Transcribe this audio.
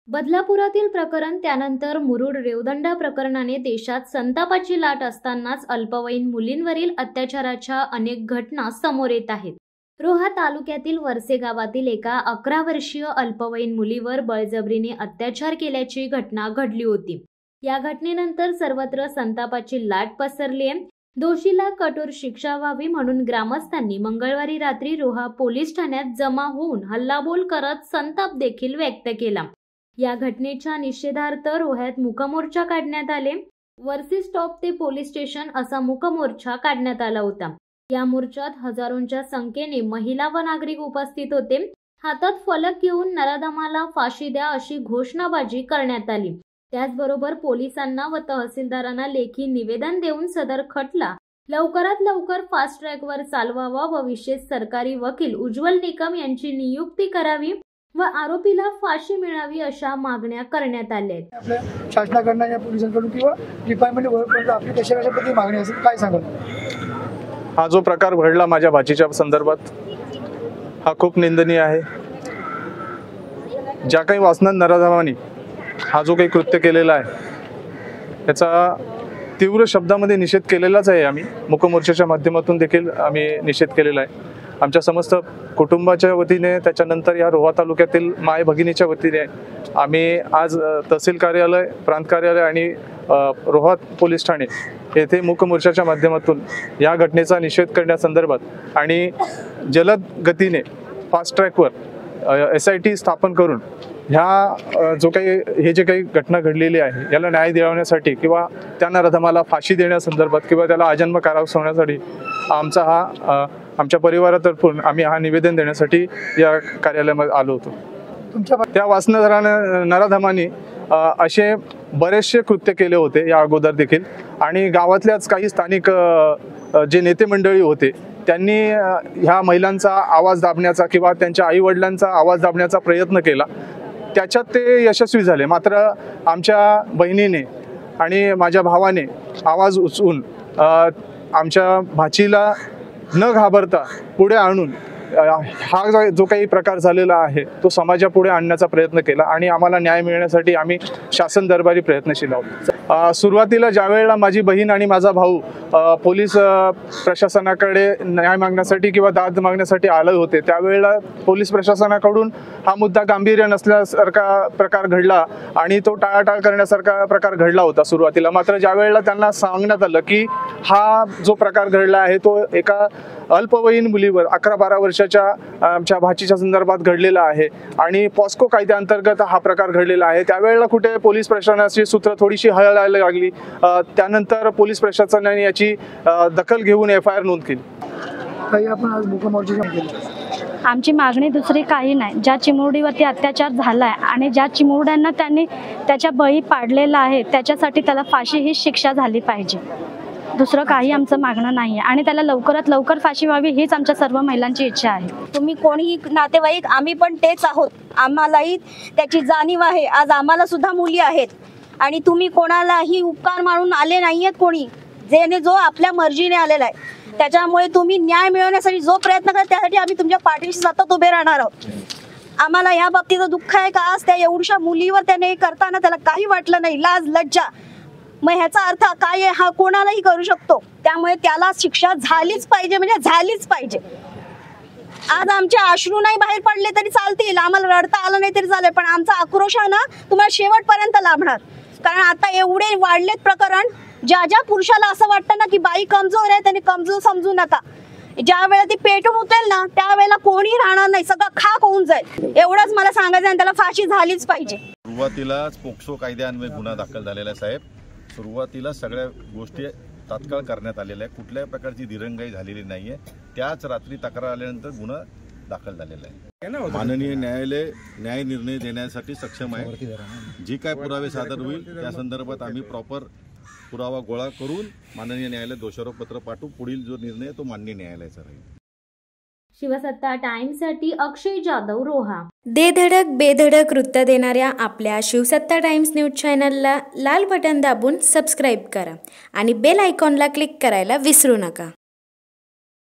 बदलापुरातील प्रकरण त्यानंतर मुरुड रेवदंडा प्रकरणाने देशात संतापाची लाट असतानाच अल्पवयीन मुलींवरील अत्याचाराच्या अनेक घटना समोर येत आहेत। रोहा तालुक्यातील वरसे गावातील एका 11 वर्षीय अल्पवयीन मुलीवर बळजबरीने अत्याचार केल्याची घटना घडली होती। या घटनेनंतर सर्वत्र संतापाची लाट पसरली आहे। दोषीला कठोर शिक्षा व्हावी म्हणून ग्रामस्थांनी मंगळवारी रात्री रोहा पोलीस ठाण्यात जमा होऊन हल्लाबोल करत संताप देखील व्यक्त केला। या घटनेच्या निषेधार्थ रोह्यात मूकमोर्चा काढण्यात आले। वरसी स्टॉप ते पोलीस स्टेशन असा मूकमोर्चा काढण्यात आला होता। या मोर्चात हजारोंच्या संख्येने महिला व नागरिक उपस्थित होते। हातात फलक घेऊन नराधमाला फाशी द्या अशी घोषणाबाजी करण्यात आली। त्याचबरोबर पोलिसांना व तहसीलदारांना लेखी निवेदन देऊन सदर खटला लवकरात लवकर फास्ट ट्रॅकवर चालवावा व विशेष सरकारी वकील उज्ज्वल निकम यांची नियुक्ती करावी व आरोपीला फाशी मिळावी अशा मागण्या करण्यात आल्या आहेत। शासनाकडून या पोलिसांकडून किंवा डिपार्टमेंट आपली कशा पद्धती मागणी असेल काय सांगाल? हा जो प्रकार घडला माझ्या भाचीच्या संदर्भात हा खूप निंदनीय आहे। ज्या काही वासना नराधमांनी हा जो काही कृत्य केलेला आहे त्याचा तीव्र शब्दामध्ये निषेध केलेलाच आहे। आम्ही मूकमोर्चाच्या माध्यमातून देखील आम्ही निषेध केलेला आहे। आमच्या समस्त कुटुंबाच्या वतीने त्याच्यानंतर या रोहा तालुक्यातील माय भगिनीच्या वतीने आम्ही आज तहसील कार्यालय, प्रांत कार्यालय आणि रोहा पोलीस ठाणे येथे मूकमोर्चाच्या माध्यमातून या घटनेचा निषेध करण्यासंदर्भात आणि जलद गतीने फास्ट ट्रॅकवर SIT स्थापन करून ह्या जो काही हे जे काही घटना घडलेली आहे याला न्याय दिलावण्यासाठी किंवा त्या नराधमाला फाशी देण्यासंदर्भात किंवा त्याला आजन्म कारावास होण्यासाठी आमच्या परिवारातर्फून आम्ही हा निवेदन देण्यासाठी या कार्यालयामध्ये आलो होतो। त्या वासना नराधमांनी असे बरेचसे कृत्य केले होते या अगोदर देखील आणि गावातल्याच काही स्थानिक जे नेते मंडळी होते त्यांनी ह्या महिलांचा आवाज दाबण्याचा किंवा त्यांच्या आईवडिलांचा आवाज दाबण्याचा प्रयत्न केला। त्याच्यात ते यशस्वी झाले। मात्र आमच्या बहिणीने आणि माझ्या भावाने आवाज उचलून आमच्या भाचीला न घाबरता पुढे आणून हा जो काही प्रकार झालेला आहे तो समाजापुढे आणण्याचा प्रयत्न केला आणि आम्हाला न्याय मिळण्यासाठी आम्ही शासन दरबारी प्रयत्नशील आहोत। सुरुवातीला ज्या वेळेला माझी बहीण आणि माझा भाऊ पोलीस प्रशासनाकडे न्याय मागण्यासाठी किंवा दाद मागण्यासाठी आले होते त्यावेळेला पोलीस प्रशासनाकडून हा मुद्दा गांभीर्य नसल्यासारखा प्रकार घडला आणि तो टाळाटाळ करण्यासारखा प्रकार घडला होता सुरुवातीला। मात्र ज्या वेळेला त्यांना सांगण्यात आलं की हा जो प्रकार घडला आहे तो एका अल्पवयीन मुलीवर 11-12 वर्षाच्या आमच्या भाचीच्या संदर्भात घडलेला आहे आणि पॉस्को कायद्याअंतर्गत हा प्रकार घडलेला आहे, त्यावेळेला कुठे पोलीस प्रशासनाची सूत्र थोडीशी हळहळायला लागली। त्यानंतर पोलीस प्रशासनाने याची दखल घेऊन FIR नोंद केली। आपण आज मूकमोर्चा केला। आमची मागणी दुसरी काही नाही। ज्या चिमुरडीवरती अत्याचार झालाय आणि ज्या चिमुरड्यांना त्यांनी त्याच्या बळी पाडलेला आहे त्याच्यासाठी त्याला फाशी ही शिक्षा झाली पाहिजे। दुसरं काही आमचं मागणं नाही आहे आणि त्याला लवकरात लवकर फाशी व्हावी हीच आमच्या सर्व महिलांची इच्छा आहे। तुम्ही कोणीही नातेवाईक आम्ही पण तेच आहोत, आम्हालाही त्याची जाणीव आहे। आज आम्हाला सुद्धा मुली आहेत आणि तुम्ही कोणालाही उपकार मानून आले नाहीयेत कोणी, जेने जो आपल्या मर्जीने आलेला आहे। त्याच्यामुळे तुम्ही न्याय मिळवण्यासाठी जो प्रयत्न करा त्यासाठी आम्ही तुमच्या पाठीशी सतत उभे राहणार आहोत। आम्हाला या बाबतीचं दुःख आहे का आज त्या एवढ्या मुलीवर त्याने करताना त्याला काही वाटलं नाही, लाज लज्जा, मग ह्याचा अर्थ काय आहे हा कोणालाही करू शकतो। त्यामुळे त्याला शिक्षा झालीच पाहिजे, म्हणजे झालीच पाहिजे। आज आमचे अश्रू नाही बाहेर पडले तरी चालतील, आम्हाला रडता आलं नाही तरी चालेल, पण आमचा आक्रोश आहे ना तुम्हाला शेवटपर्यंत लाभणार। कारण आता एवढे वाढलेत प्रकरण, ज्या पुरुषाला असं वाटतं ना की बाई कमजोर आहे त्याने कमजोर समजू नका। ज्या वेळेला ती पेटून उठेल ना त्यावेळेला कोणी राहणार नाही, सगळं खाक होऊन जाईल। एवढंच मला सांगायचं आहे, त्याला फाशी झालीच पाहिजे। सुरुवातीलाच पोक्सो कायद्यान्वये गुन्हा दाखल झालेला आहे साहेब। सुरुवातीला सगळ्या गोष्टी तात्काळ करण्यात आलेल्या आहे, कुठल्याही प्रकारची दिरंगाई झालेली नाहीये। त्याच रात्री तक्रार आल्यानंतर गुन्हा दाखल झालेला आहे। माननीय न्यायालय न्याय निर्णय देण्यासाठी सक्षम आहे। जी काय पुरावे सादर होईल त्या संदर्भात आम्ही प्रॉपर पुरावा गोळा करून माननीय न्यायालय दोषारोपपत्र पाठवू। पुढील जो निर्णय तो माननीय न्यायालयाचा राहील। शिवसत्ता टाइम्ससाठी अक्षय जाधव, रोहा। दे धडक बेधडक वृत्त देणाऱ्या आपल्या शिवसत्ता टाइम्स न्यूज चॅनलला लाल बटन दाबून सबस्क्राईब करा आणि बेल आयकॉनला क्लिक करायला विसरू नका।